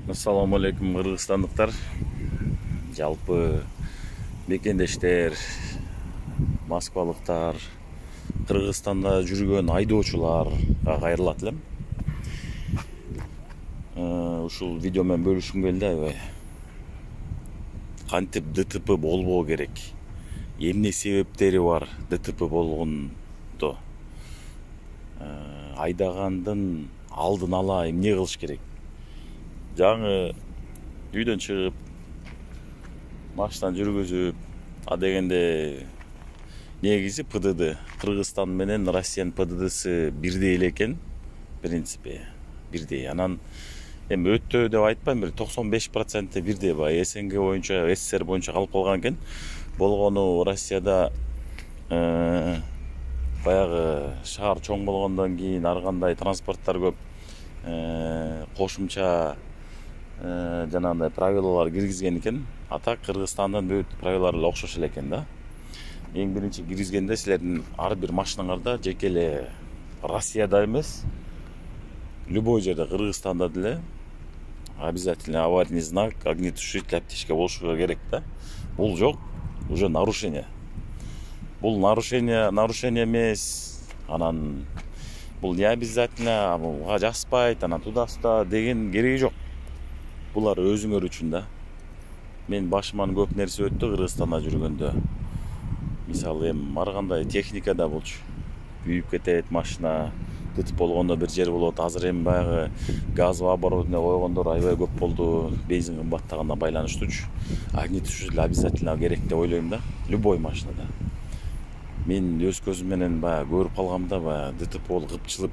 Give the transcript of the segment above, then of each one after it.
Assalamu alaikum Kırgızstandықтар, жалпы мекендештер, Москвалықтар, Кыргызстанда жүрген айдоочуларга кайрылат элем. Ушул видео менен бөлүшкүм келди аябай. Кантип ДТП болбоо керек? Эмне себептери бар ДТП болгондо? Айдагандын алдын ала эмне кылыш керек? Жаңы үйдөн чыгып, машинаны жүргүзүп, дегенде негизи ПДД, Кыргызстан менен Россиянын ПДДсы бирдей эле экен, принципи бирдей. Анан эми өтө деп айтпайм, бир 95% бирдей ба, СНГ боюнча, СССР боюнча калып калган экен. Болгону Россияда баягы шаар чоң болгондон кийин ар кандай транспорттор көп, кошумча жанагындай правилалар киргизген экен. А так Кыргызстандын бүт правилалары окшош эле экен да. Эң биринчи киргизгенде силердин ар бир машинаңарда жеке эле Россияда эмес, любой жерде Кыргызстанда деле обязательно аварийный знак, огнетушитель, аптечка болушу керек да. Бул жок, уже нарушение. Бул нарушение эмес. Анан бул не обязательно, буга жаспайт, анан туда-сюда деген кереги жок. Булар өзүңөр үчүн да. Мен башыман көп нерсе өттү Кыргызстанда жүргөндө. Мисалы эми ар кандай техникада болчу. Күйүп кетет машина, ДТП болгондо бир жер болот. Азыр эми баягы газовый оборудование койгондор аябай көп болду. Бензин кымбаттаганына байланыштуучу. Огнетушитель обязательно керек деп ойлойм да. Любой машинада. Мен өз көзүм менен баягы көрүп калгам да, баягы ДТП болуп кыпчылып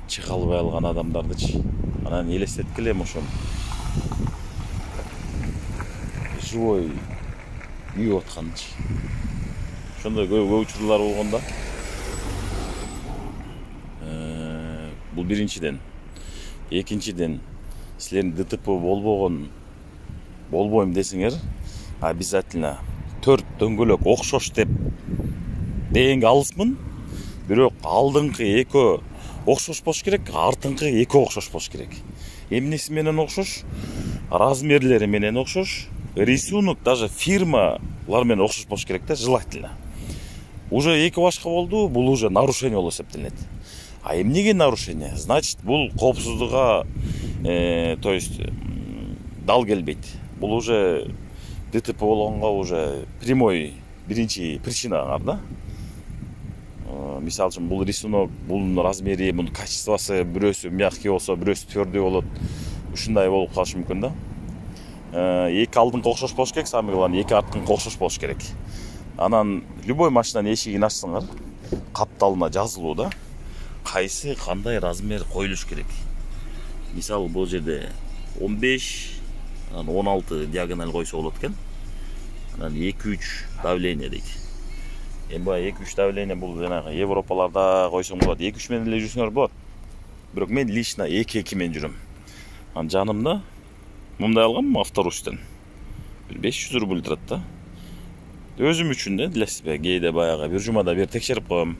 чыга албай алган адамдардычы. Анан элестеткиле элем ошону. Живой күйүп атканчы. Ошондой көп учурлар болгондо. Бул биринчиден. Экинчиден, силердин ДТП болбойм десеңер, обязательно 4 дөңгөлөк окшош деп дегенге алысмын. Бирок алдыңкы экөө окшош болуш керек, артыңкы экөө окшош болуш керек. Эмнеси менен окшош? Размерлери менен окшош. Рисунок, даже фирмалар менен окшош болуш керек да, желательно. Уже эки башка болду, бул уже нарушение болуп эсептелет. А эмнеге нарушение? Значит, бул коопсуздукка, то есть дал келбейт. Бул уже ДТП болгонго уже прямой биринчи причинаңар да. Мисалы үчүн бул рисунок, бул размери, бул качествосы, бирөөсү мягкий болсо, бирөөсү твердый болот. Ушундай болуп калышы мүмкүн да. Эки алдыңкы окшош болуш керек, самый главный, эки арткы окшош болуш керек. Анан любой машинанын эшигин ачсаңар, капталына жазылуу да, кайсы кандай размер коюлуш керек. Мисалы бул жерде 15, 16 диагональ койсо болот экен. Анан 2-3 давление дейт. Эми бай 2-3 давление бул жанагы Европаларда койсоң болот. 2-3 менен эле жүрсөңөр болот. Бирок мен лично 2-2 менен жүрөм. Анан жанымда мындай алгам авторустан. 500 рубль турат да. Өзүм үчүн да, билесизби, кээде баягы бир жумада бир текшерип коем.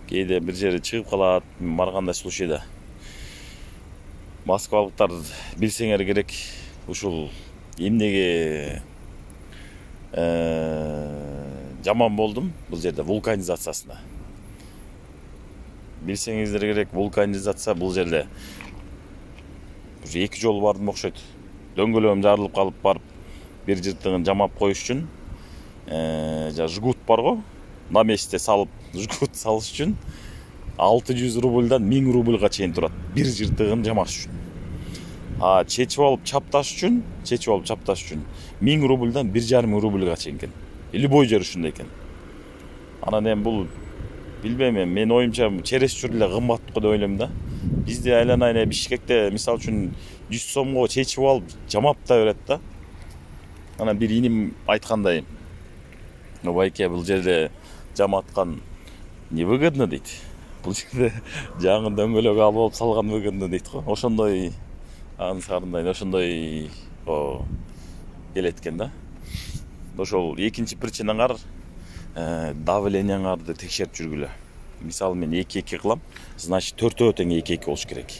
Кээде бир жери чыгып калат, маргандай случайда. Москвалыктар билсеңер керек, ушул эмнеге жаман болдум бул жерде вулканизациясына. Билсеңиздер керек, вулканизация бул жерде уже 2 жолу бардым окшойт. Дөңгөлөгүм жарылып калып барып, бир жыртыгын жамап коюш үчүн, жгут бар го, на месте салып, жгут салыш үчүн 600 рубльдан 1000 рубльга чейин турат. Бир жыртыгын жамаш үчүн. Чечип алып чапташ үчүн 1000 рубльдан 1,5 рубльга чейин экен. Любой жер ушундай экен. Анан эми бул билбейм, мен оюмча чересчур эле кымбат го деп ойлойм да. Бизде айланайын Бишкекте мисалы үчүн 100 сомго чечип алып жамап да берет да. Анан бир иним айткандай, байке бул жерде жаматкан невыгодно дейт. Бул жерде жаңы дөңгөлөк алып алып салган выгодно дейт го. Ошондой ансарындай, ошондой келет экен да. Ошол экинчи причинаңар давлениеңарды текшерип жүргүлө. Мисалы мен 2-2 кылам, значит 4-өө тең 2-2 болуш керек.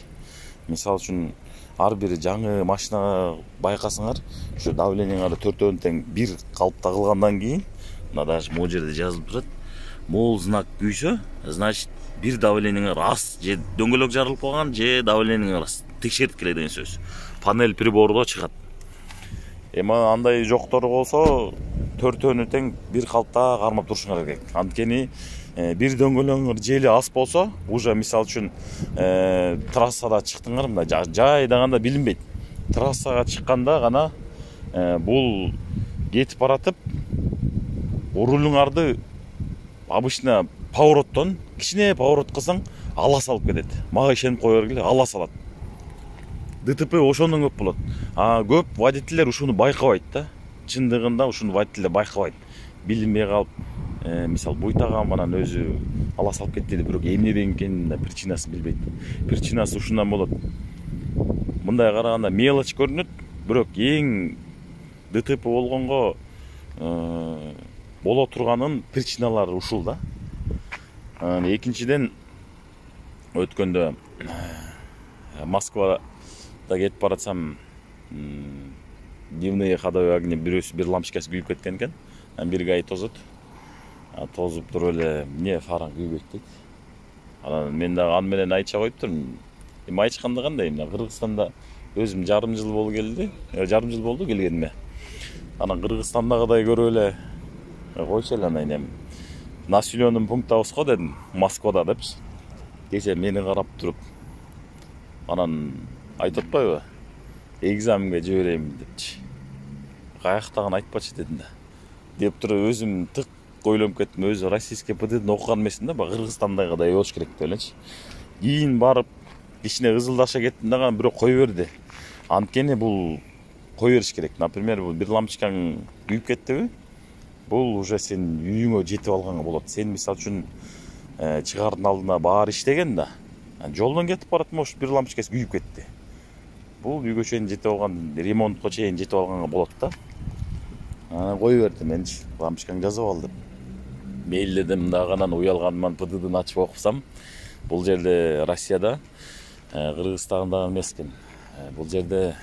Мисалы үчүн ар бир жаңы машина байкасаңар, ушу давлениеңарды төртөөнү тең бир калыпта кылгандан кийин, мына даже могу жерде жазылып турат. Мол знак күйсө, значит бир давлениеңер аз, же дөңгөлөк жарылып калган, же давлениеңер аз. Текшертип келе деген сөз. Панель прибордо чыгат. Эми андай жоктору болсо, төртөөнү тең бир калыпта кармап турушуңар керек. Анткени бир дөңгөлөңөр жели аз болсо, уже мисалы үчүн трассада чыктыңар, мында жайдаганда билинбейт. Трассага чыкканда гана бул кетип баратып, рулуңарды обычно повороттон кичине поворот кылсаң ала салып кетет. Мага ишенип кое бергиле, ала салат. ДТП ошондон көп болот. Көп водительдер ушуну байкабайт да. Чындыгында ушуну водительдер байкабайт. Билинбей калып, мисалы буйтаган менен өзү ала салып кетти деп, бирок эмнеден экенин причинасын билбейт. Причинасы ушундан болот. Мындай караганда мелочь көрүнөт, бирок эң ДТП болгонго боло турганын причиналары ушул да. Экинчиден, өткөндө Москвада кетип баратсам, дневные ходовые огни бир лампочкасы күйүп кеткен экен. Бир гай тозот. Тозуп туруп эле эмне фараң күйбөйт дейт. Анан мен дагы аны менен айтча коюп турмун. Эми айтышканда кандай, мына Кыргызстанда өзүм жарым жыл болду келди. Жарым жыл болду келгениме. Анан Кыргызстандагыдай көрүп эле койчу эле, анан эми населенный пунктабыз го дедим, Москвада депчи. Кече мени карап туруп, анан айтып атпайбы, экзаменге жиберейин депчи. Каяктагын айтпачы дедим да. Деп туруп өзүм тык ойлонуп кеттим, өзү российский ПТдин окуган эмесин да, Кыргызстандагыдай болуш керек деп эленчи. Кийин барып кичине ызылдаша кеттим дагы, бирок кой берди. Анткени бул кой бериш керек. Например, бул бир лампочкаң күйүп кеттиби, бул уже сен үйүңө жетип алганга болот. Сен мисалы үчүн чыгаардын алдына баары иштеген да, жолдон кетип барат, может бир лампочкасы күйүп кетти. Бул үйгө чейин жетип алган, ремонтко чейин жетип алганга болот да. Кой берди менчи, лампочкаң жазып ал деп. Мейлдедим дагы, анан уялганыман ПТдин ачып окусам, бул жерде Россияда, Кыргызстанда эмес экен. Бул жерде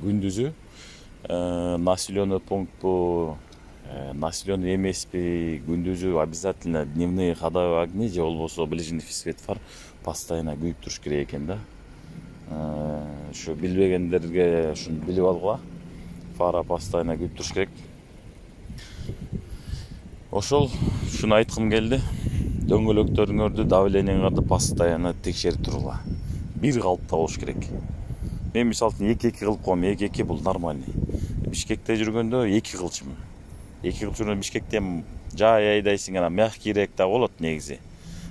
күндүзү населенный пункту, населенный эмеспи, күндүзү обязательно дневные ходовые огни же болбосо ближний светофор постоянно күйүп туруш керек экен да. Ушу билбегендерге ушуну билип алгыла. Фара постоянно күйүп туруш керек. Ошол ушуну айткым келди. Дөңгөлөктөрүңөрдү, давлениеңерди постоянно текшерип турула. Бир калыпта болуш керек. Мен мисалы үчүн 2-2 кылып коем, 2-2 бул нормальный. Бишкекте жүргөндө 2 кылчумун. 2 кылып жүргөндө Бишкекте жай айдайсың, анан мягкийрээк да болот негизи.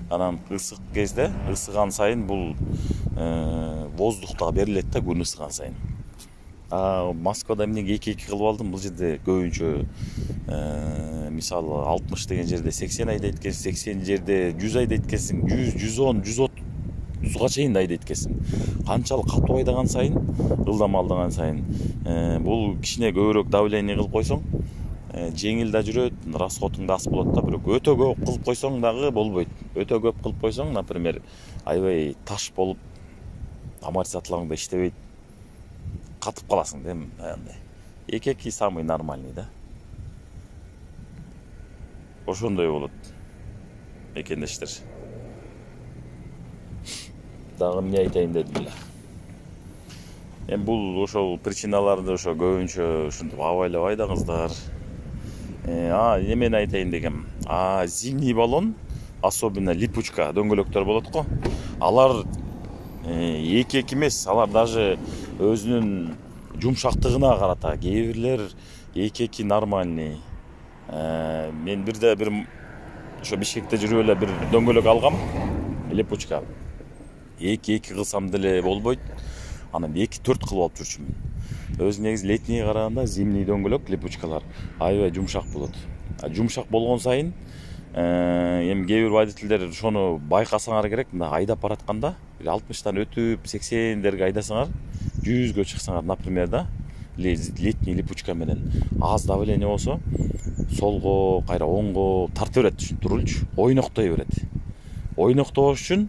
Анан ысык кезде, ысыган сайын бул воздухта берилет да, күн ысыган сайын. Москвада эмнеге 2-2 кылып алдым? Бул жерде көбүнчө мисалы 60 деген жерде 80 айдайт экенсиң, 80 жерде 100 айдайт экенсиң, 100, 110, 130га чейин айдайт экенсиң. Канчалык катуу айдаган сайын, ылдам алдаган сайын, бул кичине көбүрөөк давление кылып койсоң, жеңил да жүрөт, расходуң да аз болот да. Бирок өтө көп кылып койсоң дагы болбойт. Өтө көп кылып койсоң, например, аябай таш болуп, амортизаторларың да иштебейт, катып каласың да. Андай 2-2 самый нормальный да. Ошондой болот экендештер. Дагы эмне айтайын дедим эле. Эми бул ошол причиналарды ошо көбүнчө ушинтип абайлап айдаңыздар. Эмени айтайын дегем. Зимний баллон, особенно липучка дөңгөлөктөр болот го. Алар 2-2 эмес, алар даже өзүнүн жумшактыгына карата. Кээ бирлер 2-2 нормальный. Мен бирде бир ошо Бишкекте жүрүп эле бир дөңгөлөк алгам, липучка. 2-2 кылсам деле болбойт. Анан 2-4 кылып алып жүрчүмүн. Өзү негизи летний караганда зимний дөңгөлөк липучкалар аябай жумшак болот. Жумшак болгон сайын эми кээ бир водительдер ошону байкасаңар керек. Мына айдап баратканда 60тан өтүп 80дерге айдасаңар, 100гө чыксаңар, например да, летний липучка менен аз давление болсо, солго, кайра оңго тарта берет, турулчу, ойноктой берет. Ойноктобош үчүн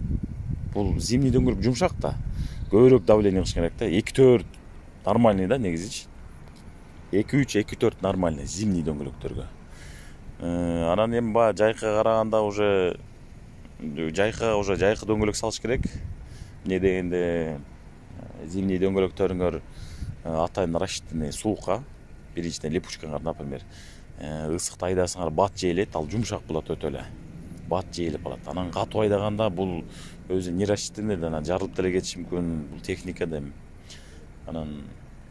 бул зимний дөңгөлөк жумшак да. көбүрөөк давление кылыш керек да. 2-4 нормальный да негизичи. 2-3, 2-4 нормальный зимний дөңгөлөктөргө. Анан эми баягы жайкыга караганда уже жайкы дөңгөлөк салыш керек. Эмне дегенде зимний дөңгөлөктөрүңөр атайын рассчитанный суукка, биринчиден липучкаңар, например, ысыкта айдасаңар бат жейилет, ал жумшак болот өтө эле. Бат жейилип калат. Анан катуу айдаганда бул өзү не рассчитанный да жарылып деле кетиши мүмкүн. Бул техника да. Анан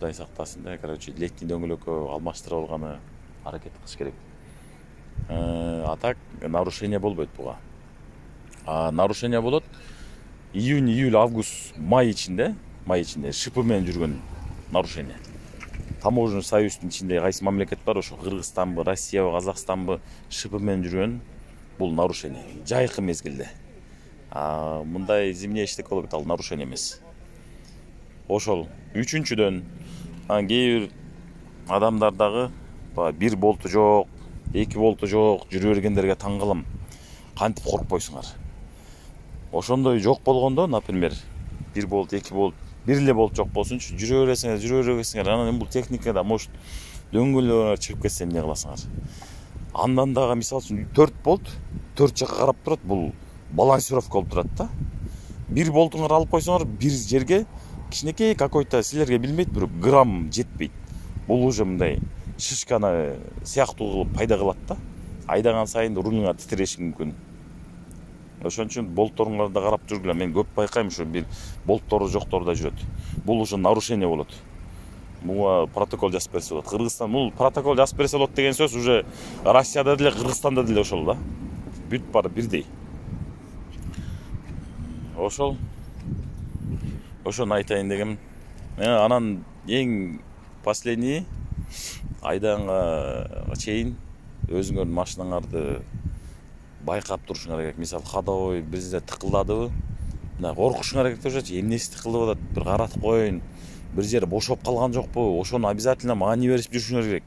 Кудай сактасын да, короче, летний дөңгөлөккө алмаштыра алганы аракет кылыш керек. А так нарушение болбойт буга. Нарушение болот июнь, июль, август, май ичинде шипы менен жүргөн нарушение. Таможенный союздун ичинде кайсы мамлекет бар, ошо Кыргызстанбы, Россиябы, Казакстанбы шипы менен жүргөн бул нарушение. Жайкы мезгилде. Мындай зимний эчтеке болуп кетти, ал нарушение эмес. Ошол үчүнчүдөн кээ бир адамдардагы 1 болту жок, 2 болту жок жүрө бергендерге таң калам. Кантип коркпойсуңар? Ошондой жок болгондо, например, 1 болт, 2 болт, 1 эле болт жок болсунчу, жүрө бересиңер. Анан бул техникада может дөңгөлөк чыгып кетсе эмне кыласыңар? Андан дагы мисалы үчүн 4 болт 4 жакка карап турат, бул балансировка болуп турат да. 1 болтуңар алып койсоңор, бир жерге кичинекей какой-то силерге билбейт, бирок грамм жетпейт. Бул уже мындай шишканы сыяктуу кылып пайда кылат да. Айдаган сайын рулуңа титиреши мүмкүн. Ошон үчүн болтторуңарды карап жүргүлө. Мен көп байкайм, ушу бир болттору жоктор да жүрөт. Бул уже нарушение болот. Буга протокол жазып берсе болот. Кыргызстан бул протокол жазып берсе болот деген сөз уже Россияда деле, Кыргызстанда деле ошол да. Бүт баары бирдей. Ошону айтайын дегем. Анан эң последний айданга чейин өзүңөрдүн машинаңарды байкап турушуңар керек. Мисалы, ходовой бизде тыкылдадыбы, мына коркушуңар керек деп жатчы. Эмнеси тыкылдап атат? Бир каратып коеюн. Бир жери бошоп калган жокпу? Ошону обязательно мага берип жүрүшүңөр керек.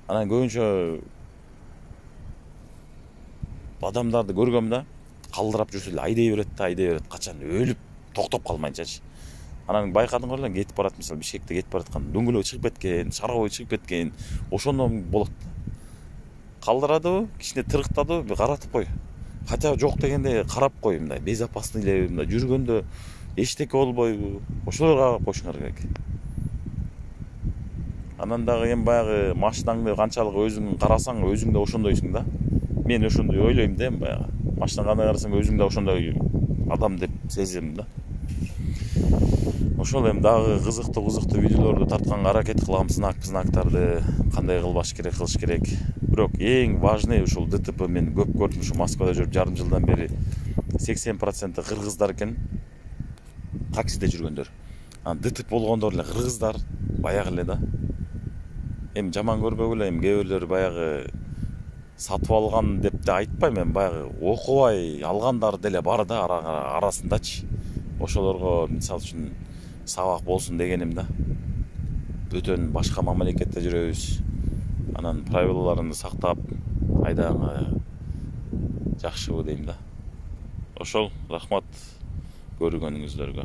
Анан көбүнчө адамдарды көргөм да, калдырап жүрсө эле айдай берет, качан өлүп токтоп калмайынчачы. Анан байкадыңар эле, кетип барат, мисалы, Бишкекте кетип бараткан, дөңгөлөк чыгып кеткен, шаровой чыгып кеткен, ошондо болот. Калдырадыбы, кичине тырыктадыбы, каратып кой. Хотя жок дегенде карап кой, мындай безопасный эле, мындай жүргөндө эчтеке болбойбу? Ошолорго койушуңар керек. Анан дагы эми баягы машинаңды канчалык өзүң карасаң, өзүң да ошондойсуң да. Мен ошондой ойлойм да, баягы. Машина кандай карасаң, өзүң да ошондой адам деп сезем да. Ошол эми дагы кызыктуу видеолорду тартканга аракет кылам, знактарды кандай кылбаш керек, кылыш керек. Бирок эң важный ушул ДТП мен көп көрдүм, ушу Москвада жүрүп жарым жылдан бери 80% кыргыздар экен. Таксиде жүргөндөр. ДТП болгондор эле кыргыздар, баягы эле да. Эми жаман көрбөгүлө, эми кээ бирлер баягы сатып алган деп да айтпайм, эми баягы окубай алгандар деле бар да арасындачы. Ошолорго мисалы үчүн сабак болсун дегеним да. Бөтөн башка мамлекетте жүрөбүз. Анан правилаларын сактап айдаганы жакшыбы дейм да. Ошол, рахмат көргөнүңүздөргө.